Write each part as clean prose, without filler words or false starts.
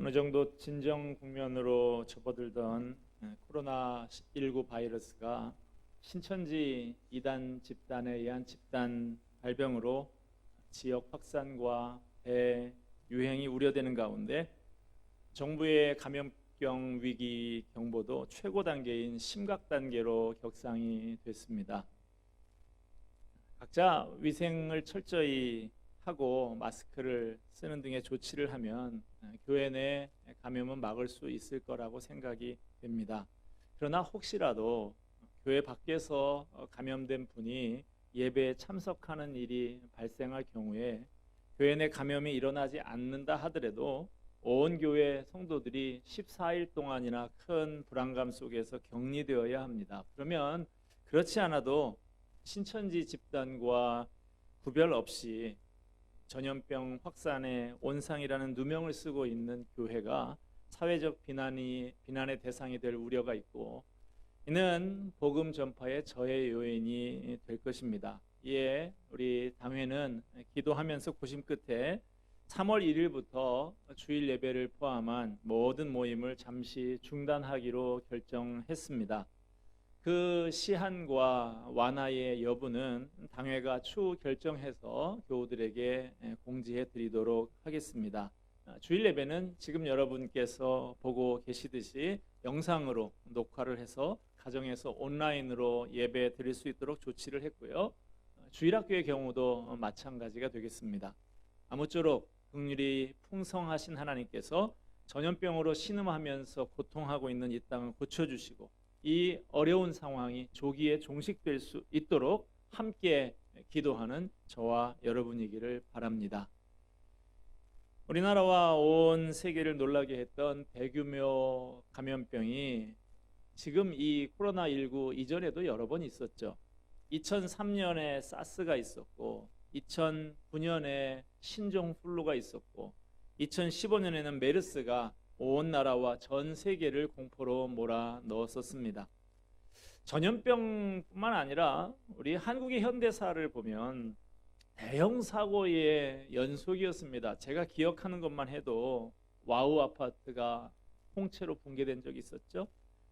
어느 정도 진정 국면으로 접어들던 코로나19 바이러스가 신천지 이단 집단에 의한 집단 발병으로 지역 확산과 대유행이 우려되는 가운데 정부의 감염병 위기 경보도 최고 단계인 심각 단계로 격상이 됐습니다. 각자 위생을 철저히 하고 마스크를 쓰는 등의 조치를 하면 교회 내 감염은 막을 수 있을 거라고 생각이 됩니다. 그러나 혹시라도 교회 밖에서 감염된 분이 예배에 참석하는 일이 발생할 경우에 교회 내 감염이 일어나지 않는다 하더라도 온 교회 성도들이 14일 동안이나 큰 불안감 속에서 격리되어야 합니다. 그러면 그렇지 않아도 신천지 집단과 구별 없이 전염병 확산의 온상이라는 누명을 쓰고 있는 교회가 사회적 비난의 대상이 될 우려가 있고, 이는 복음 전파의 저해 요인이 될 것입니다. 이에 우리 당회는 기도하면서 고심 끝에 3월 1일부터 주일 예배를 포함한 모든 모임을 잠시 중단하기로 결정했습니다. 그 시한과 완화의 여부는 당회가 추후 결정해서 교우들에게 공지해 드리도록 하겠습니다. 주일 예배는 지금 여러분께서 보고 계시듯이 영상으로 녹화를 해서 가정에서 온라인으로 예배 드릴 수 있도록 조치를 했고요. 주일학교의 경우도 마찬가지가 되겠습니다. 아무쪼록 긍휼이 풍성하신 하나님께서 전염병으로 신음하면서 고통하고 있는 이 땅을 고쳐주시고 이 어려운 상황이 조기에 종식될 수 있도록 함께 기도하는 저와 여러분이기를 바랍니다. 우리나라와 온 세계를 놀라게 했던 대규모 감염병이 지금 이 코로나19 이전에도 여러 번 있었죠. 2003년에 사스가 있었고 2009년에 신종플루가 있었고 2015년에는 메르스가 온 나라와 전 세계를 공포로 몰아넣었습니다. 전염병뿐만 아니라 우리 한국의 현대사를 보면 대형 사고의 연속이었습니다. 제가 기억하는 것만 해도 와우 아파트가 홍채로 붕괴된 적이 있었죠.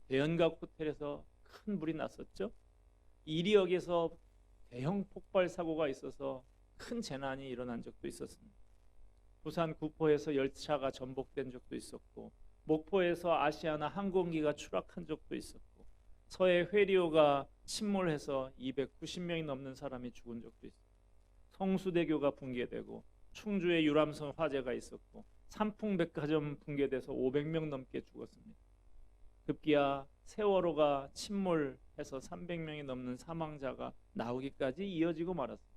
대연각 호텔에서 큰 불이 났었죠. 이리역에서 대형 폭발 사고가 있어서 큰 재난이 일어난 적도 있었습니다. 부산 구포에서 열차가 전복된 적도 있었고, 목포에서 아시아나 항공기가 추락한 적도 있었고, 서해 회리오가 침몰해서 290명이 넘는 사람이 죽은 적도 있었고, 성수대교가 붕괴되고 충주에 유람선 화재가 있었고 삼풍백화점 붕괴돼서 500명 넘게 죽었습니다. 급기야 세월호가 침몰해서 300명이 넘는 사망자가 나오기까지 이어지고 말았습니다.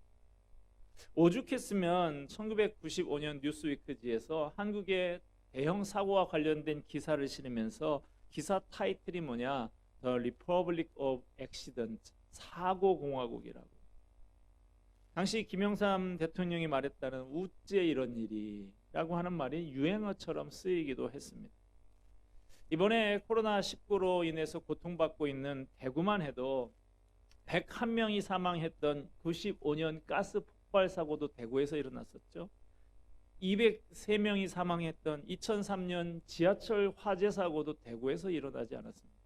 오죽했으면 1995년 뉴스위크지에서 한국의 대형 사고와 관련된 기사를 실으면서 기사 타이틀이 뭐냐? The Republic of Accident, 사고 공화국이라고. 당시 김영삼 대통령이 말했다는 우째 이런 일이라고 하는 말이 유행어처럼 쓰이기도 했습니다. 이번에 코로나19로 인해서 고통받고 있는 대구만 해도 101명이 사망했던 95년 가스 폭발 사고도 대구에서 일어났었죠. 203명이 사망했던 2003년 지하철 화재 사고도 대구에서 일어나지 않았습니다.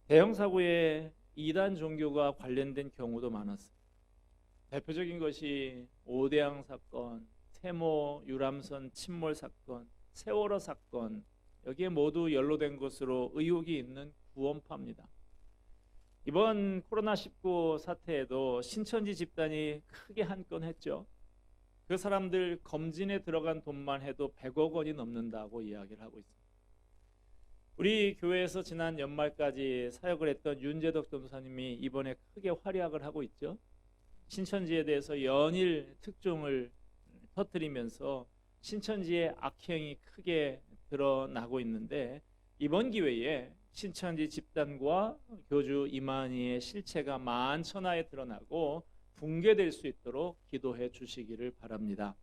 대형 사고에 이단 종교가 관련된 경우도 많았습니다. 대표적인 것이 오대양 사건, 세모 유람선 침몰 사건, 세월호 사건, 여기에 모두 연루된 것으로 의혹이 있는 구원파입니다. 이번 코로나19 사태에도 신천지 집단이 크게 한 건 했죠. 그 사람들 검진에 들어간 돈만 해도 100억 원이 넘는다고 이야기를 하고 있습니다. 우리 교회에서 지난 연말까지 사역을 했던 윤재덕 전도사님이 이번에 크게 활약을 하고 있죠. 신천지에 대해서 연일 특종을 터뜨리면서 신천지의 악행이 크게 드러나고 있는데, 이번 기회에 신천지 집단과 교주 이만희의 실체가 만천하에 드러나고 붕괴될 수 있도록 기도해 주시기를 바랍니다.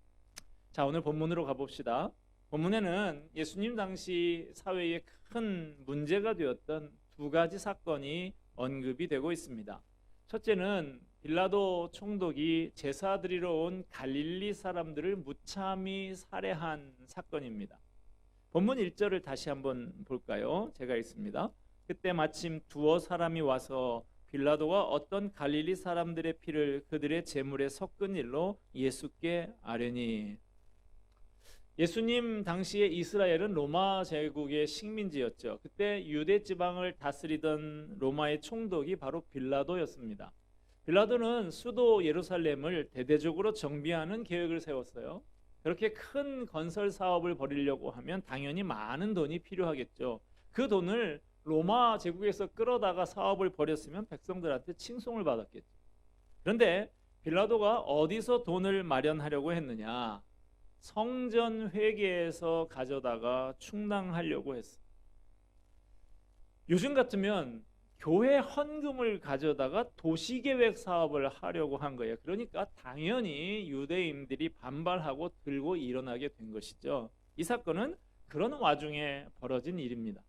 자, 오늘 본문으로 가봅시다. 본문에는 예수님 당시 사회에 큰 문제가 되었던 두 가지 사건이 언급이 되고 있습니다. 첫째는 빌라도 총독이 제사 드리러 온 갈릴리 사람들을 무참히 살해한 사건입니다. 본문 1절을 다시 한번 볼까요? 제가 읽습니다. 그때 마침 두어 사람이 와서 빌라도가 어떤 갈릴리 사람들의 피를 그들의 제물에 섞은 일로 예수께 아뢰니. 예수님 당시에 이스라엘은 로마 제국의 식민지였죠. 그때 유대 지방을 다스리던 로마의 총독이 바로 빌라도였습니다. 빌라도는 수도 예루살렘을 대대적으로 정비하는 계획을 세웠어요. 그렇게 큰 건설 사업을 벌이려고 하면 당연히 많은 돈이 필요하겠죠. 그 돈을 로마 제국에서 끌어다가 사업을 벌였으면 백성들한테 칭송을 받았겠죠. 그런데 빌라도가 어디서 돈을 마련하려고 했느냐? 성전 회계에서 가져다가 충당하려고 했어. 요즘 같으면 교회 헌금을 가져다가 도시계획 사업을 하려고 한 거예요. 그러니까 당연히 유대인들이 반발하고 들고 일어나게 된 것이죠. 이 사건은 그런 와중에 벌어진 일입니다.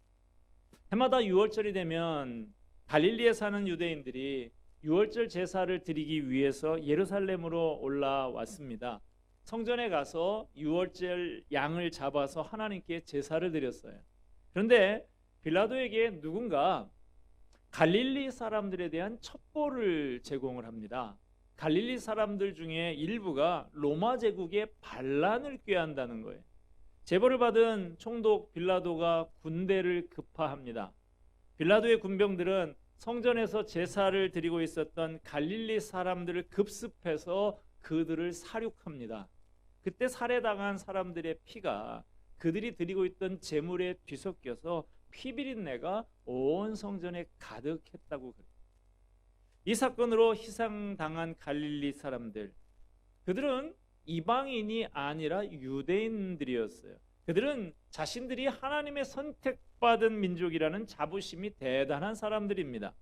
해마다 유월절이 되면 갈릴리에 사는 유대인들이 유월절 제사를 드리기 위해서 예루살렘으로 올라왔습니다. 성전에 가서 유월절 양을 잡아서 하나님께 제사를 드렸어요. 그런데 빌라도에게 누군가 갈릴리 사람들에 대한 첩보를 제공을 합니다. 갈릴리 사람들 중에 일부가 로마 제국의 반란을 꾀한다는 거예요. 제보를 받은 총독 빌라도가 군대를 급파합니다. 빌라도의 군병들은 성전에서 제사를 드리고 있었던 갈릴리 사람들을 급습해서 그들을 살육합니다. 그때 살해당한 사람들의 피가 그들이 드리고 있던 제물에 뒤섞여서 피비린내가 온 성전에 가득했다고 그래요. 이 사건으로 희생당한 갈릴리 사람들, 그들은 이방인이 아니라 유대인들이었어요. 그들은 자신들이 하나님의 선택받은 민족이라는 자부심이 대단한 사람들입니다.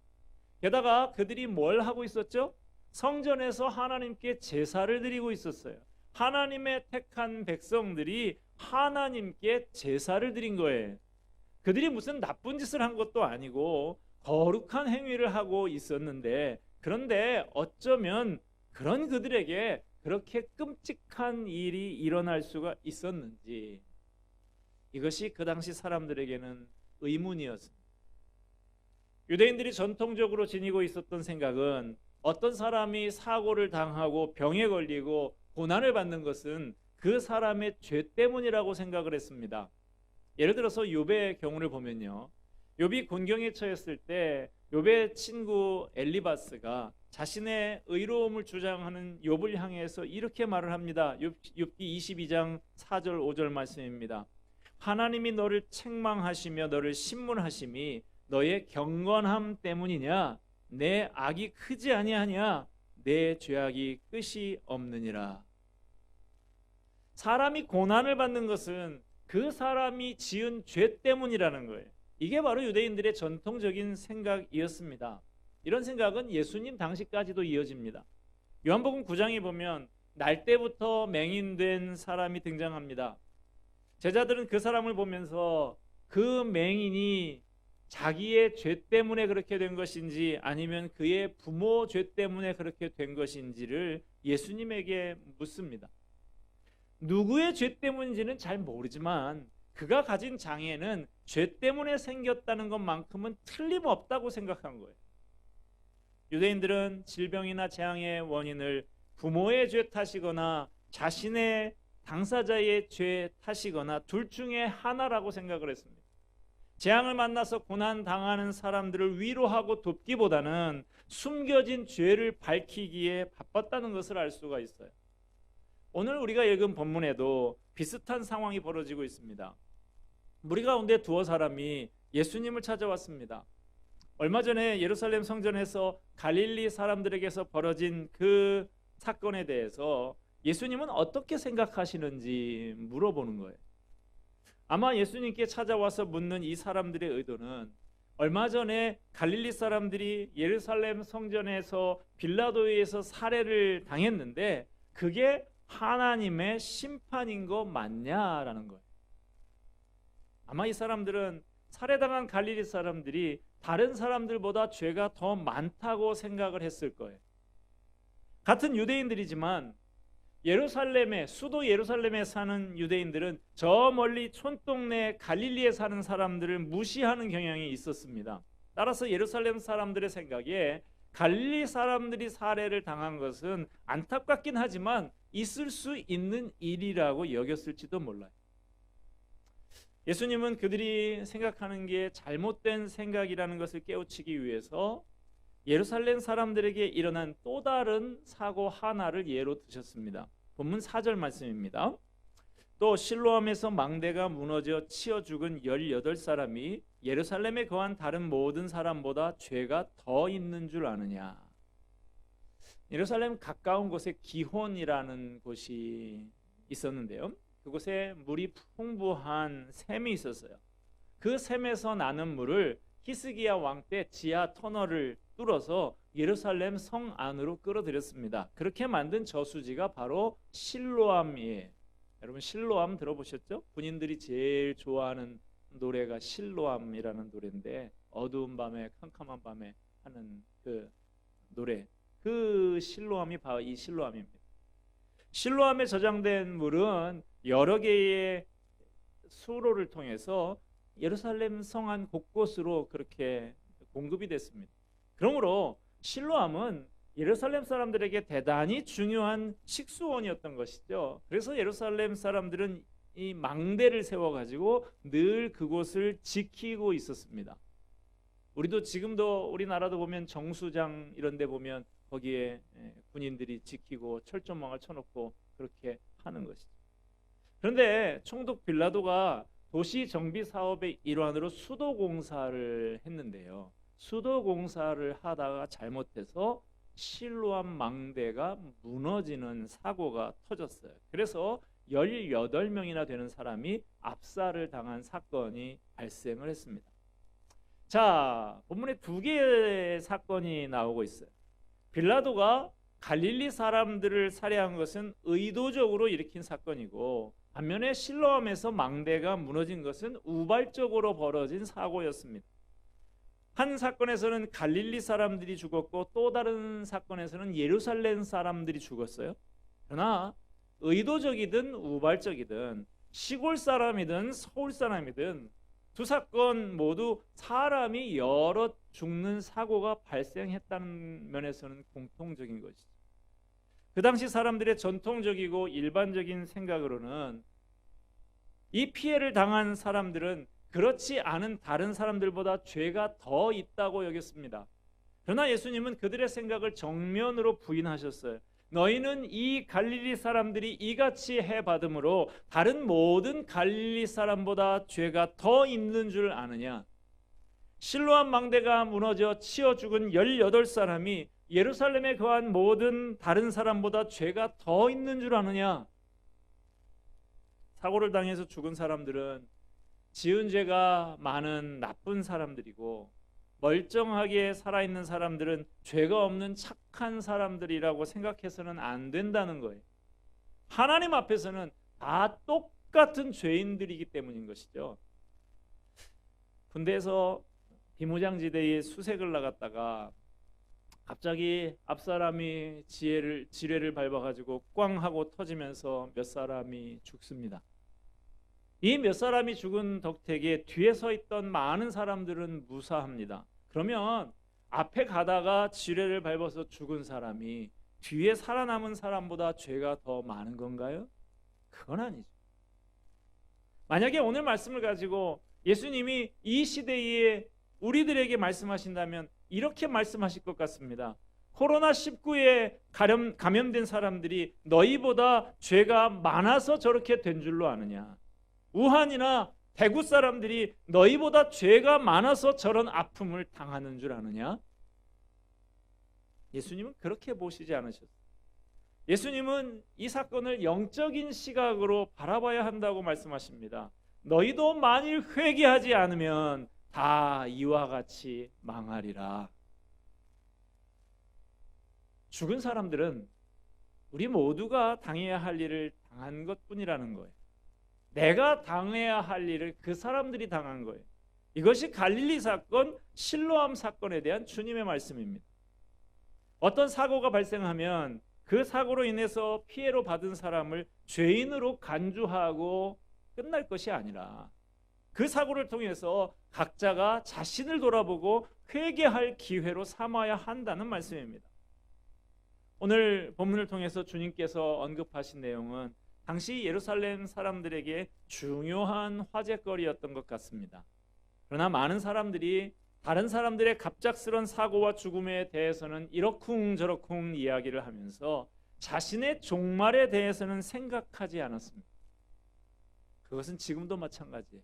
게다가 그들이 뭘 하고 있었죠? 성전에서 하나님께 제사를 드리고 있었어요. 하나님의 택한 백성들이 하나님께 제사를 드린 거예요. 그들이 무슨 나쁜 짓을 한 것도 아니고 거룩한 행위를 하고 있었는데, 그런데 어쩌면 그런 그들에게 그렇게 끔찍한 일이 일어날 수가 있었는지, 이것이 그 당시 사람들에게는 의문이었습니다. 유대인들이 전통적으로 지니고 있었던 생각은 어떤 사람이 사고를 당하고 병에 걸리고 고난을 받는 것은 그 사람의 죄 때문이라고 생각을 했습니다. 예를 들어서 욥의 경우를 보면요, 욥이 곤경에 처했을 때 욥의 친구 엘리바스가 자신의 의로움을 주장하는 욥을 향해서 이렇게 말을 합니다. 욥기 22장 4절 5절 말씀입니다. 하나님이 너를 책망하시며 너를 신문하심이 너의 경건함 때문이냐? 내 악이 크지 아니하냐? 내 죄악이 끝이 없느니라. 사람이 고난을 받는 것은 그 사람이 지은 죄 때문이라는 거예요. 이게 바로 유대인들의 전통적인 생각이었습니다. 이런 생각은 예수님 당시까지도 이어집니다. 요한복음 9장에 보면 날 때부터 맹인된 사람이 등장합니다. 제자들은 그 사람을 보면서 그 맹인이 자기의 죄 때문에 그렇게 된 것인지 아니면 그의 부모 죄 때문에 그렇게 된 것인지를 예수님에게 묻습니다. 누구의 죄 때문인지는 잘 모르지만 그가 가진 장애는 죄 때문에 생겼다는 것만큼은 틀림없다고 생각한 거예요. 유대인들은 질병이나 재앙의 원인을 부모의 죄 탓이거나 자신의 당사자의 죄 탓이거나 둘 중에 하나라고 생각을 했습니다. 재앙을 만나서 고난 당하는 사람들을 위로하고 돕기보다는 숨겨진 죄를 밝히기에 바빴다는 것을 알 수가 있어요. 오늘 우리가 읽은 본문에도 비슷한 상황이 벌어지고 있습니다. 무리 가운데 두어 사람이 예수님을 찾아왔습니다. 얼마 전에 예루살렘 성전에서 갈릴리 사람들에게서 벌어진 그 사건에 대해서 예수님은 어떻게 생각하시는지 물어보는 거예요. 아마 예수님께 찾아와서 묻는 이 사람들의 의도는 얼마 전에 갈릴리 사람들이 예루살렘 성전에서 빌라도에 의해서 살해를 당했는데 그게 하나님의 심판인 거 맞냐라는 거예요. 아마 이 사람들은 살해당한 갈릴리 사람들이 다른 사람들보다 죄가 더 많다고 생각을 했을 거예요. 같은 유대인들이지만 예루살렘에, 수도 예루살렘에 사는 유대인들은 저 멀리 촌동네 갈릴리에 사는 사람들을 무시하는 경향이 있었습니다. 따라서 예루살렘 사람들의 생각에 갈릴리 사람들이 살해를 당한 것은 안타깝긴 하지만 있을 수 있는 일이라고 여겼을지도 몰라요. 예수님은 그들이 생각하는 게 잘못된 생각이라는 것을 깨우치기 위해서 예루살렘 사람들에게 일어난 또 다른 사고 하나를 예로 드셨습니다. 본문 4절 말씀입니다. 또 실로암에서 망대가 무너져 치어 죽은 18사람이 예루살렘에 거한 다른 모든 사람보다 죄가 더 있는 줄 아느냐. 예루살렘 가까운 곳에 기혼이라는 곳이 있었는데요. 그곳에 물이 풍부한 샘이 있었어요. 그 샘에서 나는 물을 히스기야 왕 때 지하 터널을 뚫어서 예루살렘 성 안으로 끌어들였습니다. 그렇게 만든 저수지가 바로 실로암이에요. 여러분 실로암 들어보셨죠? 군인들이 제일 좋아하는 노래가 실로암이라는 노래인데 어두운 밤에 캄캄한 밤에 하는 그 노래, 그 실로암이 바로 이 실로암입니다. 실로암에 저장된 물은 여러 개의 수로를 통해서 예루살렘 성안 곳곳으로 그렇게 공급이 됐습니다. 그러므로 실로암은 예루살렘 사람들에게 대단히 중요한 식수원이었던 것이죠. 그래서 예루살렘 사람들은 이 망대를 세워가지고 늘 그곳을 지키고 있었습니다. 우리도 지금도 우리나라도 보면 정수장 이런 데 보면 거기에 군인들이 지키고 철조망을 쳐놓고 그렇게 하는 것이죠. 그런데 총독 빌라도가 도시 정비 사업의 일환으로 수도 공사를 했는데요. 수도 공사를 하다가 잘못해서 실로암 망대가 무너지는 사고가 터졌어요. 그래서 18명이나 되는 사람이 압살을 당한 사건이 발생을 했습니다. 자, 본문에 두 개의 사건이 나오고 있어요. 빌라도가 갈릴리 사람들을 살해한 것은 의도적으로 일으킨 사건이고, 반면에 실로암에서 망대가 무너진 것은 우발적으로 벌어진 사고였습니다. 한 사건에서는 갈릴리 사람들이 죽었고 또 다른 사건에서는 예루살렘 사람들이 죽었어요. 그러나 의도적이든 우발적이든 시골 사람이든 서울 사람이든 두 사건 모두 사람이 여러 죽는 사고가 발생했다는 면에서는 공통적인 것이죠. 그 당시 사람들의 전통적이고 일반적인 생각으로는 이 피해를 당한 사람들은 그렇지 않은 다른 사람들보다 죄가 더 있다고 여겼습니다. 그러나 예수님은 그들의 생각을 정면으로 부인하셨어요. 너희는 이 갈릴리 사람들이 이같이 해받음으로 다른 모든 갈릴리 사람보다 죄가 더 있는 줄 아느냐? 실로암 망대가 무너져 치어 죽은 18사람이 예루살렘에 거한 모든 다른 사람보다 죄가 더 있는 줄 아느냐? 사고를 당해서 죽은 사람들은 지은 죄가 많은 나쁜 사람들이고, 멀쩡하게 살아있는 사람들은 죄가 없는 착한 사람들이라고 생각해서는 안 된다는 거예요. 하나님 앞에서는 다 똑같은 죄인들이기 때문인 것이죠. 군대에서 비무장지대에 수색을 나갔다가 갑자기 앞사람이 지뢰를 밟아가지고 꽝 하고 터지면서 몇 사람이 죽습니다. 이 몇 사람이 죽은 덕택에 뒤에 서 있던 많은 사람들은 무사합니다. 그러면 앞에 가다가 지뢰를 밟아서 죽은 사람이 뒤에 살아남은 사람보다 죄가 더 많은 건가요? 그건 아니죠. 만약에 오늘 말씀을 가지고 예수님이 이 시대에 우리들에게 말씀하신다면 이렇게 말씀하실 것 같습니다. 코로나19에 감염된 사람들이 너희보다 죄가 많아서 저렇게 된 줄로 아느냐? 우한이나 대구 사람들이 너희보다 죄가 많아서 저런 아픔을 당하는 줄 아느냐? 예수님은 그렇게 보시지 않으셨어요. 예수님은 이 사건을 영적인 시각으로 바라봐야 한다고 말씀하십니다. 너희도 만일 회개하지 않으면 다 이와 같이 망하리라. 죽은 사람들은 우리 모두가 당해야 할 일을 당한 것뿐이라는 거예요. 내가 당해야 할 일을 그 사람들이 당한 거예요. 이것이 갈릴리 사건, 실로암 사건에 대한 주님의 말씀입니다. 어떤 사고가 발생하면 그 사고로 인해서 피해로 받은 사람을 죄인으로 간주하고 끝날 것이 아니라 그 사고를 통해서 각자가 자신을 돌아보고 회개할 기회로 삼아야 한다는 말씀입니다. 오늘 본문을 통해서 주님께서 언급하신 내용은 당시 예루살렘 사람들에게 중요한 화제거리였던 것 같습니다. 그러나 많은 사람들이 다른 사람들의 갑작스런 사고와 죽음에 대해서는 이러쿵저러쿵 이야기를 하면서 자신의 종말에 대해서는 생각하지 않았습니다. 그것은 지금도 마찬가지예요.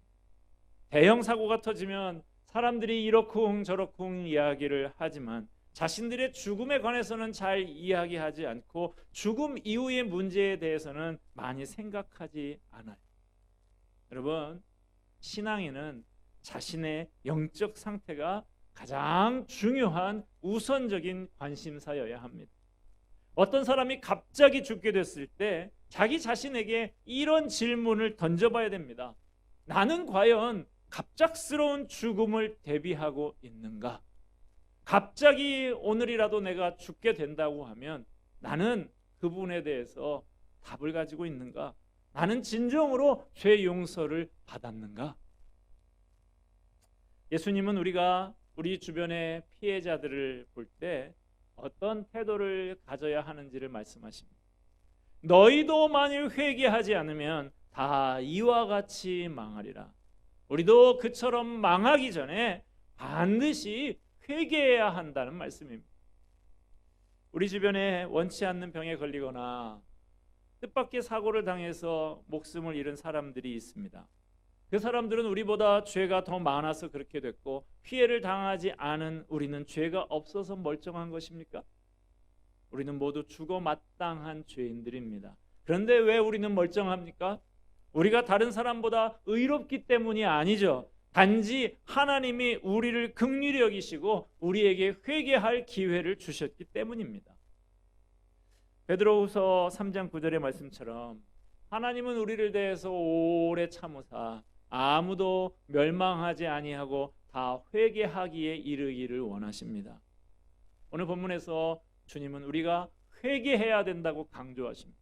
대형 사고가 터지면 사람들이 이러쿵저러쿵 이야기를 하지만 자신들의 죽음에 관해서는 잘 이야기하지 않고 죽음 이후의 문제에 대해서는 많이 생각하지 않아요. 여러분, 신앙인은 자신의 영적 상태가 가장 중요한 우선적인 관심사여야 합니다. 어떤 사람이 갑자기 죽게 됐을 때 자기 자신에게 이런 질문을 던져봐야 됩니다. 나는 과연 갑작스러운 죽음을 대비하고 있는가? 갑자기 오늘이라도 내가 죽게 된다고 하면 나는 그 부분에 대해서 답을 가지고 있는가? 나는 진정으로 죄 용서를 받았는가? 예수님은 우리가 우리 주변의 피해자들을 볼 때 어떤 태도를 가져야 하는지를 말씀하십니다. 너희도 만일 회개하지 않으면 다 이와 같이 망하리라. 우리도 그처럼 망하기 전에 반드시 회개해야 한다는 말씀입니다. 우리 주변에 원치 않는 병에 걸리거나 뜻밖의 사고를 당해서 목숨을 잃은 사람들이 있습니다. 그 사람들은 우리보다 죄가 더 많아서 그렇게 됐고 피해를 당하지 않은 우리는 죄가 없어서 멀쩡한 것입니까? 우리는 모두 죽어 마땅한 죄인들입니다. 그런데 왜 우리는 멀쩡합니까? 우리가 다른 사람보다 의롭기 때문이 아니죠. 단지 하나님이 우리를 긍휼히 여기시고 우리에게 회개할 기회를 주셨기 때문입니다. 베드로후서 3장 9절의 말씀처럼 하나님은 우리를 대해서 오래 참으사 아무도 멸망하지 아니하고 다 회개하기에 이르기를 원하십니다. 오늘 본문에서 주님은 우리가 회개해야 된다고 강조하십니다.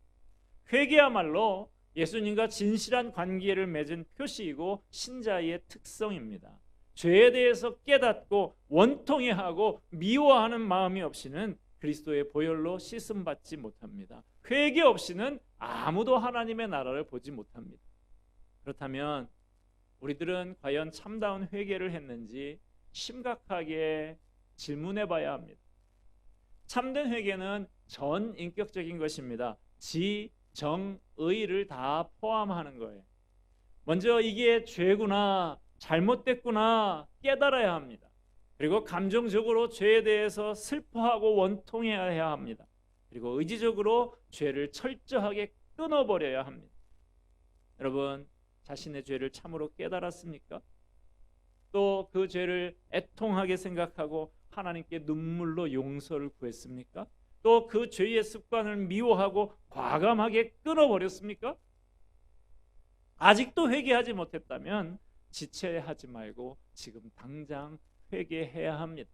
회개야말로 예수님과 진실한 관계를 맺은 표시이고 신자의 특성입니다. 죄에 대해서 깨닫고 원통해하고 미워하는 마음이 없이는 그리스도의 보혈로 씻음받지 못합니다. 회개 없이는 아무도 하나님의 나라를 보지 못합니다. 그렇다면 우리들은 과연 참다운 회개를 했는지 심각하게 질문해 봐야 합니다. 참된 회개는 전인격적인 것입니다. 지, 정, 의를 다 포함하는 거예요. 먼저 이게 죄구나, 잘못됐구나 깨달아야 합니다. 그리고 감정적으로 죄에 대해서 슬퍼하고 원통해야 합니다. 그리고 의지적으로 죄를 철저하게 끊어버려야 합니다. 여러분, 자신의 죄를 참으로 깨달았습니까? 또 그 죄를 애통하게 생각하고 하나님께 눈물로 용서를 구했습니까? 또 그 죄의 습관을 미워하고 과감하게 끊어버렸습니까? 아직도 회개하지 못했다면 지체하지 말고 지금 당장 회개해야 합니다.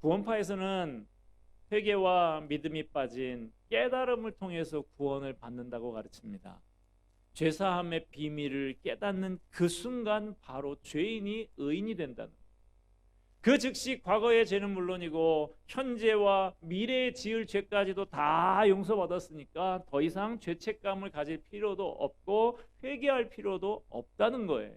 구원파에서는 회개와 믿음이 빠진 깨달음을 통해서 구원을 받는다고 가르칩니다. 죄사함의 비밀을 깨닫는 그 순간 바로 죄인이 의인이 된다는 것. 그 즉시 과거의 죄는 물론이고 현재와 미래에 지을 죄까지도 다 용서받았으니까 더 이상 죄책감을 가질 필요도 없고 회개할 필요도 없다는 거예요.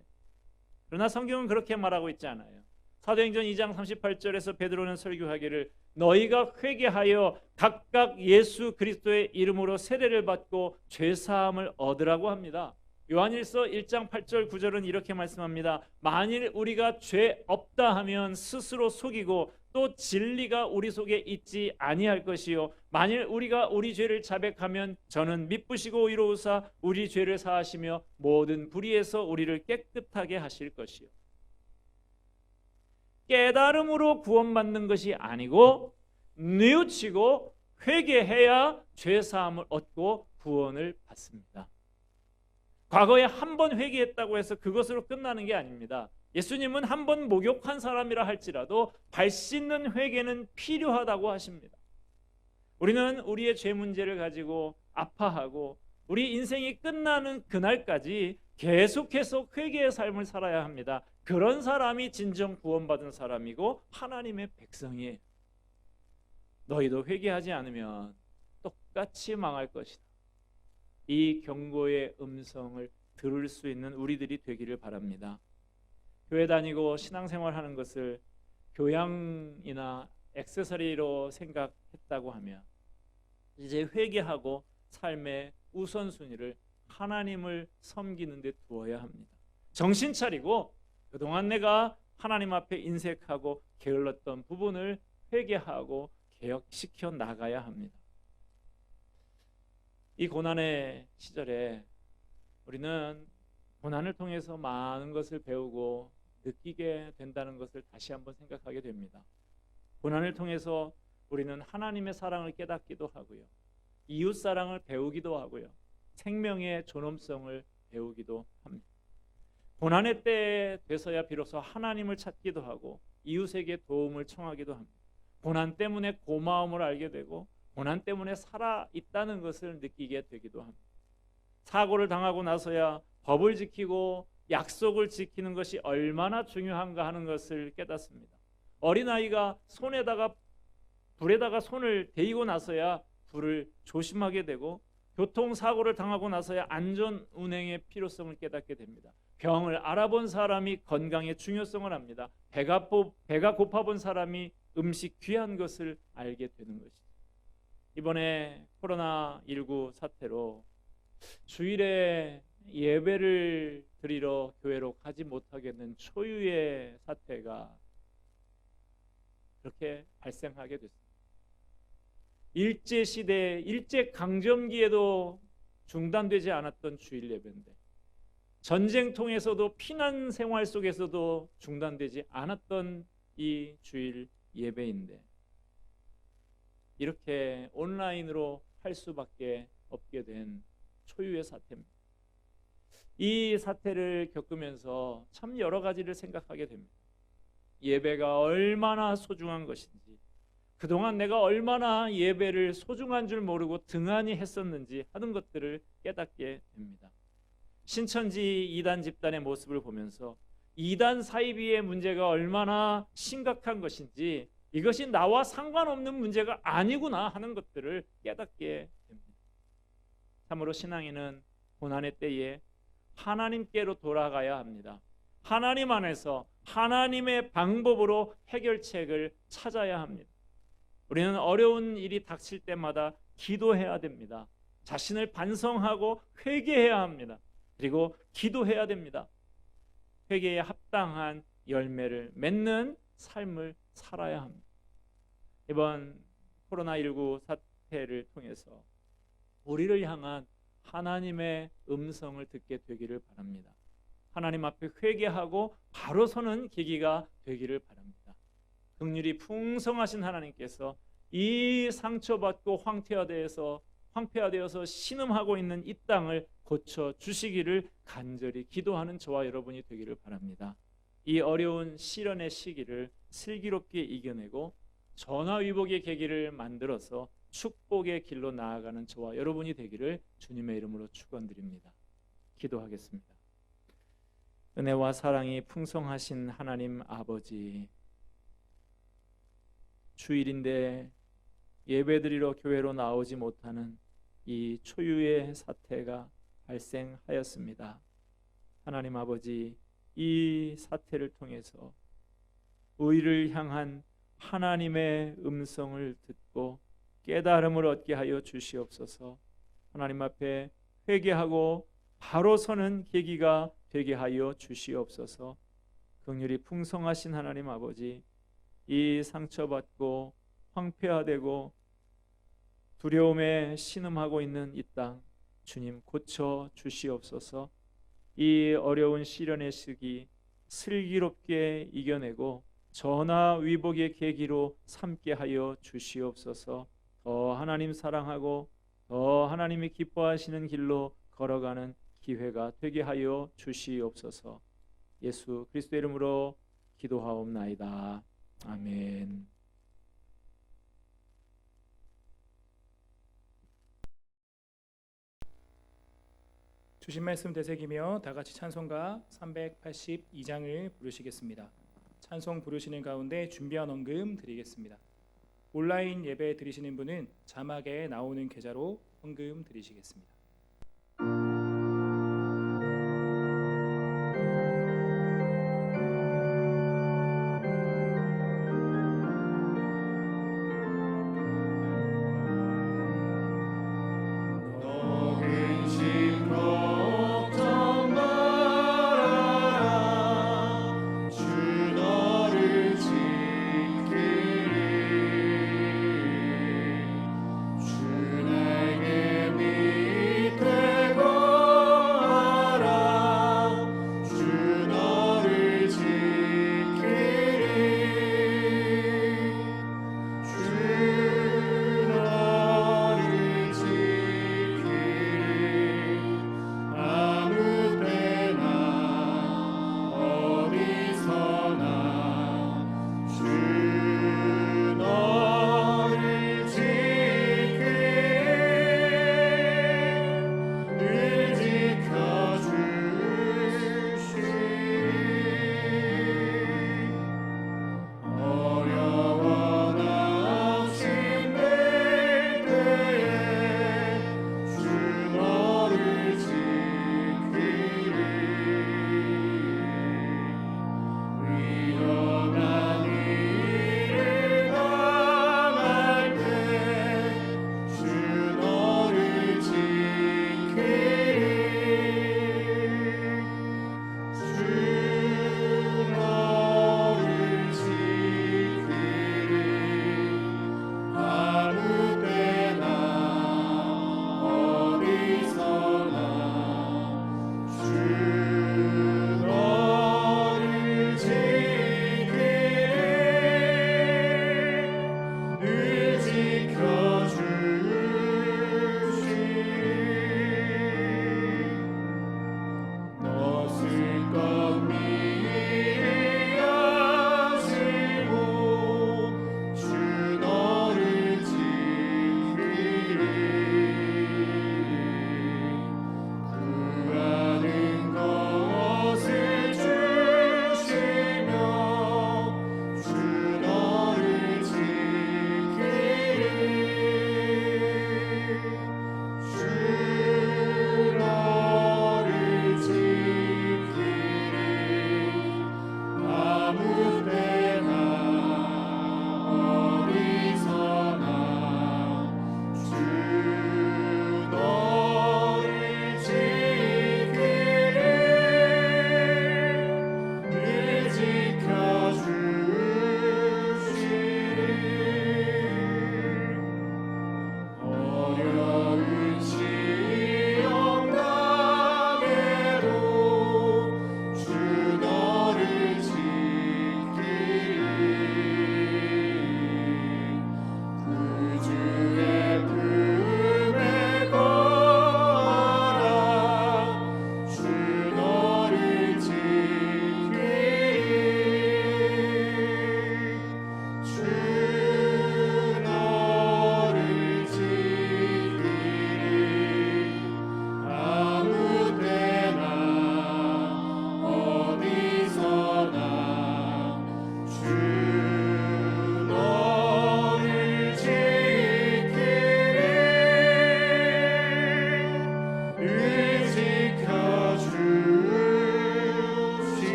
그러나 성경은 그렇게 말하고 있지 않아요. 사도행전 2장 38절에서 베드로는 설교하기를 너희가 회개하여 각각 예수 그리스도의 이름으로 세례를 받고 죄사함을 얻으라고 합니다. 요한일서 1장 8절 9절은 이렇게 말씀합니다. 만일 우리가 죄 없다 하면 스스로 속이고 또 진리가 우리 속에 있지 아니할 것이요 만일 우리가 우리 죄를 자백하면 저는 미쁘시고 의로우사 우리 죄를 사하시며 모든 불의에서 우리를 깨끗하게 하실 것이요. 깨달음으로 구원받는 것이 아니고 뉘우치고 회개해야 죄사함을 얻고 구원을 받습니다. 과거에 한 번 회개했다고 해서 그것으로 끝나는 게 아닙니다. 예수님은 한 번 목욕한 사람이라 할지라도 발 씻는 회개는 필요하다고 하십니다. 우리는 우리의 죄 문제를 가지고 아파하고 우리 인생이 끝나는 그날까지 계속해서 회개의 삶을 살아야 합니다. 그런 사람이 진정 구원받은 사람이고 하나님의 백성이에요. 너희도 회개하지 않으면 똑같이 망할 것이다. 이 경고의 음성을 들을 수 있는 우리들이 되기를 바랍니다. 교회 다니고 신앙생활 하는 것을 교양이나 액세서리로 생각했다고 하면 이제 회개하고 삶의 우선순위를 하나님을 섬기는 데 두어야 합니다. 정신 차리고 그동안 내가 하나님 앞에 인색하고 게을렀던 부분을 회개하고 개혁시켜 나가야 합니다. 이 고난의 시절에 우리는 고난을 통해서 많은 것을 배우고 느끼게 된다는 것을 다시 한번 생각하게 됩니다. 고난을 통해서 우리는 하나님의 사랑을 깨닫기도 하고요. 이웃 사랑을 배우기도 하고요. 생명의 존엄성을 배우기도 합니다. 고난의 때에 돼서야 비로소 하나님을 찾기도 하고 이웃에게 도움을 청하기도 합니다. 고난 때문에 고마움을 알게 되고 고난 때문에 살아있다는 것을 느끼게 되기도 합니다. 사고를 당하고 나서야 법을 지키고 약속을 지키는 것이 얼마나 중요한가 하는 것을 깨닫습니다. 어린아이가 불에다가 손을 대이고 나서야 불을 조심하게 되고 교통사고를 당하고 나서야 안전운행의 필요성을 깨닫게 됩니다. 병을 알아본 사람이 건강의 중요성을 압니다. 배가 고파본 사람이 음식 귀한 것을 알게 되는 것이죠. 이번에 코로나19 사태로 주일에 예배를 드리러 교회로 가지 못하게 된 초유의 사태가 그렇게 발생하게 됐습니다. 일제시대, 일제강점기에도 중단되지 않았던 주일 예배인데 전쟁통에서도 피난 생활 속에서도 중단되지 않았던 이 주일 예배인데 이렇게 온라인으로 할 수밖에 없게 된 초유의 사태입니다. 이 사태를 겪으면서 참 여러 가지를 생각하게 됩니다. 예배가 얼마나 소중한 것인지, 그동안 내가 얼마나 예배를 소중한 줄 모르고 등한히 했었는지 하는 것들을 깨닫게 됩니다. 신천지 이단 집단의 모습을 보면서 이단 사이비의 문제가 얼마나 심각한 것인지, 이것이 나와 상관없는 문제가 아니구나 하는 것들을 깨닫게 됩니다. 참으로 신앙인은 고난의 때에 하나님께로 돌아가야 합니다. 하나님 안에서 하나님의 방법으로 해결책을 찾아야 합니다. 우리는 어려운 일이 닥칠 때마다 기도해야 됩니다. 자신을 반성하고 회개해야 합니다. 그리고 기도해야 됩니다. 회개에 합당한 열매를 맺는 삶을 살아야 합니다. 이번 코로나19 사태를 통해서 우리를 향한 하나님의 음성을 듣게 되기를 바랍니다. 하나님 앞에 회개하고 바로 서는 계기가 되기를 바랍니다. 긍휼이 풍성하신 하나님께서 이 상처받고 황폐화되어서 신음하고 있는 이 땅을 고쳐 주시기를 간절히 기도하는 저와 여러분이 되기를 바랍니다. 이 어려운 시련의 시기를 슬기롭게 이겨내고 전화위복의 계기를 만들어서 축복의 길로 나아가는 저와 여러분이 되기를 주님의 이름으로 축원드립니다. 기도하겠습니다. 은혜와 사랑이 풍성하신 하나님 아버지, 주일인데 예배드리러 교회로 나오지 못하는 이 초유의 사태가 발생하였습니다. 하나님 아버지, 이 사태를 통해서 우리를 향한 하나님의 음성을 듣고 깨달음을 얻게 하여 주시옵소서. 하나님 앞에 회개하고 바로 서는 계기가 되게 하여 주시옵소서. 긍휼이 풍성하신 하나님 아버지, 이 상처받고 황폐화되고 두려움에 신음하고 있는 이 땅 주님 고쳐 주시옵소서. 이 어려운 시련의 시기 슬기롭게 이겨내고 전화위복의 계기로 삼게 하여 주시옵소서. 더 하나님 사랑하고 더 하나님이 기뻐하시는 길로 걸어가는 기회가 되게 하여 주시옵소서. 예수 그리스도의 이름으로 기도하옵나이다. 아멘. 주신 말씀 되새기며 다 같이 찬송가 382장을 부르시겠습니다. 찬송 부르시는 가운데 준비한 헌금 드리겠습니다. 온라인 예배 드리시는 분은 자막에 나오는 계좌로 헌금 드리시겠습니다.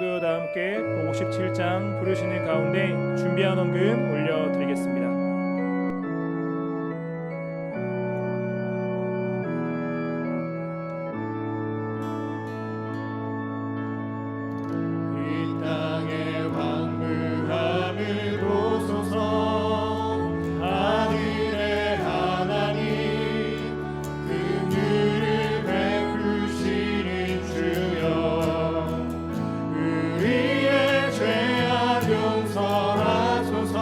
성도여 다 함께 157장 부르시는 가운데 준비한 헌금 올려드리겠습니다. 용서하소서.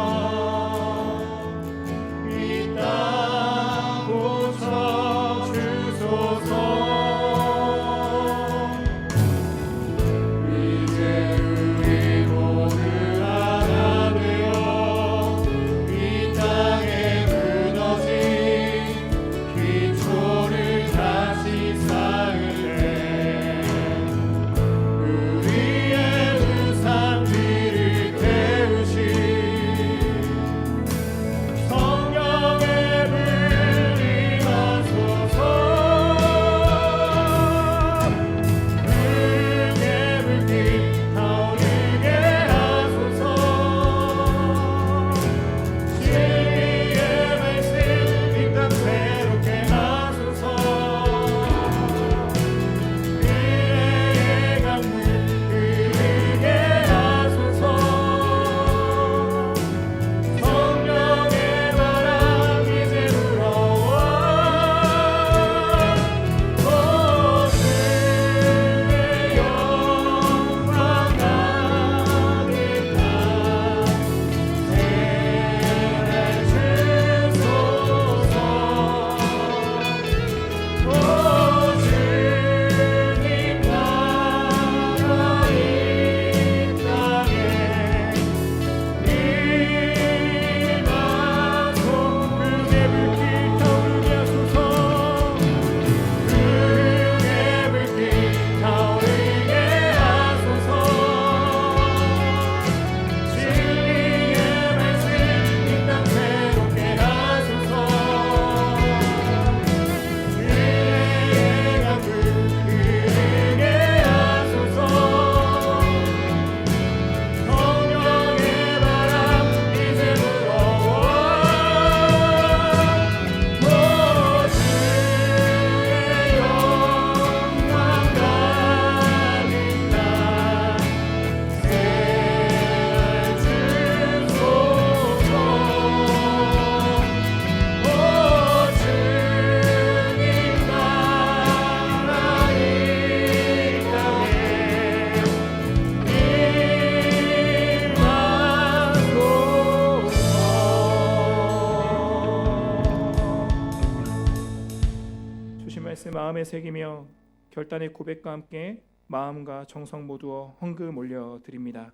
말씀 마음에 새기며 결단의 고백과 함께 마음과 정성 모두어 헌금 올려드립니다.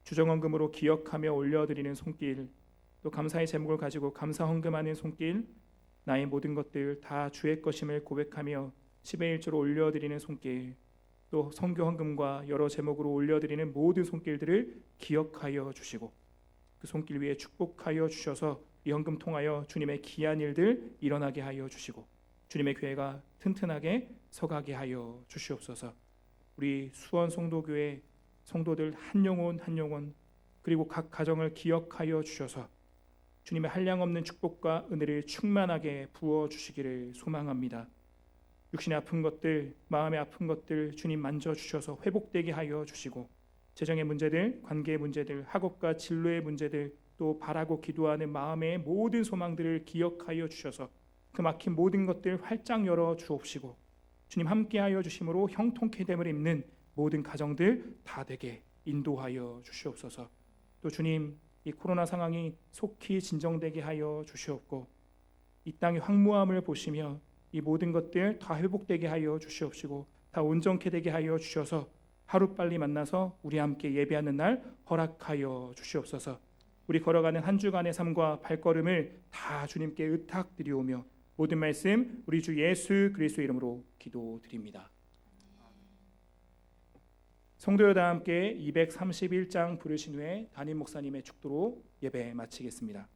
주정헌금으로 기억하며 올려드리는 손길, 또 감사의 제목을 가지고 감사 헌금하는 손길, 나의 모든 것들 다 주의 것임을 고백하며 10의 1조로 올려드리는 손길, 또 선교 헌금과 여러 제목으로 올려드리는 모든 손길들을 기억하여 주시고 그 손길 위에 축복하여 주셔서 이 헌금 통하여 주님의 귀한 일들 일어나게 하여 주시고 주님의 교회가 튼튼하게 서가게 하여 주시옵소서. 우리 수원 성도교회 성도들 한 영혼 그리고 각 가정을 기억하여 주셔서 주님의 한량없는 축복과 은혜를 충만하게 부어 주시기를 소망합니다. 육신의 아픈 것들, 마음의 아픈 것들 주님 만져 주셔서 회복되게 하여 주시고 재정의 문제들, 관계의 문제들, 학업과 진로의 문제들, 또 바라고 기도하는 마음의 모든 소망들을 기억하여 주셔서 그 막힌 모든 것들 활짝 열어 주옵시고 주님 함께하여 주심으로 형통케 됨을 입는 모든 가정들 다 되게 인도하여 주시옵소서. 또 주님 이 코로나 상황이 속히 진정되게 하여 주시옵고 이 땅의 황무함을 보시며 이 모든 것들 다 회복되게 하여 주시옵시고 다 온전케 되게 하여 주셔서 하루빨리 만나서 우리 함께 예배하는 날 허락하여 주시옵소서. 우리 걸어가는 한 주간의 삶과 발걸음을 다 주님께 의탁드리오며 모든 말씀 우리 주 예수 그리스도의 이름으로 기도드립니다. 성도여 다 함께 231장 부르신 후에 담임 목사님의 축도로 예배 마치겠습니다.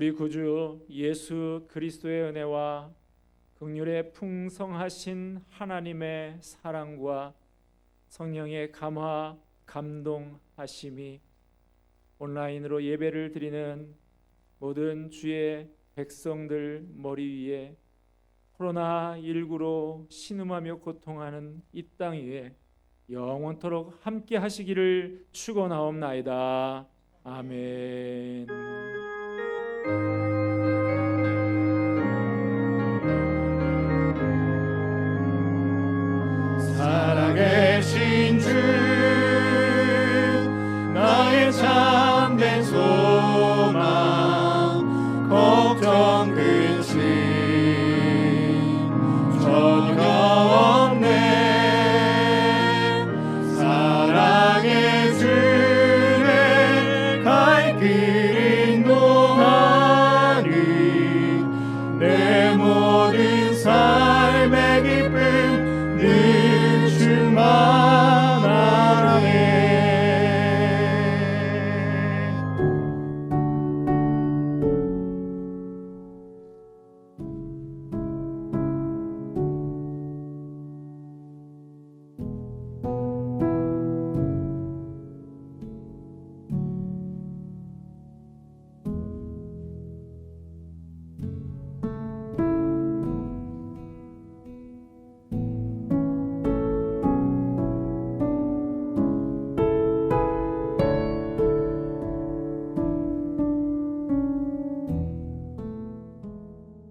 우리 구주 예수 그리스도의 은혜와 긍휼의 풍성하신 하나님의 사랑과 성령의 감화 감동하심이 온라인으로 예배를 드리는 모든 주의 백성들 머리 위에 코로나19로 신음하며 고통하는 이 땅 위에 영원토록 함께 하시기를 축원하옵나이다. 아멘. 살아계신 주 나의 참된 소망 걱정 근심 전혀 없네 사랑의 주를 갈 길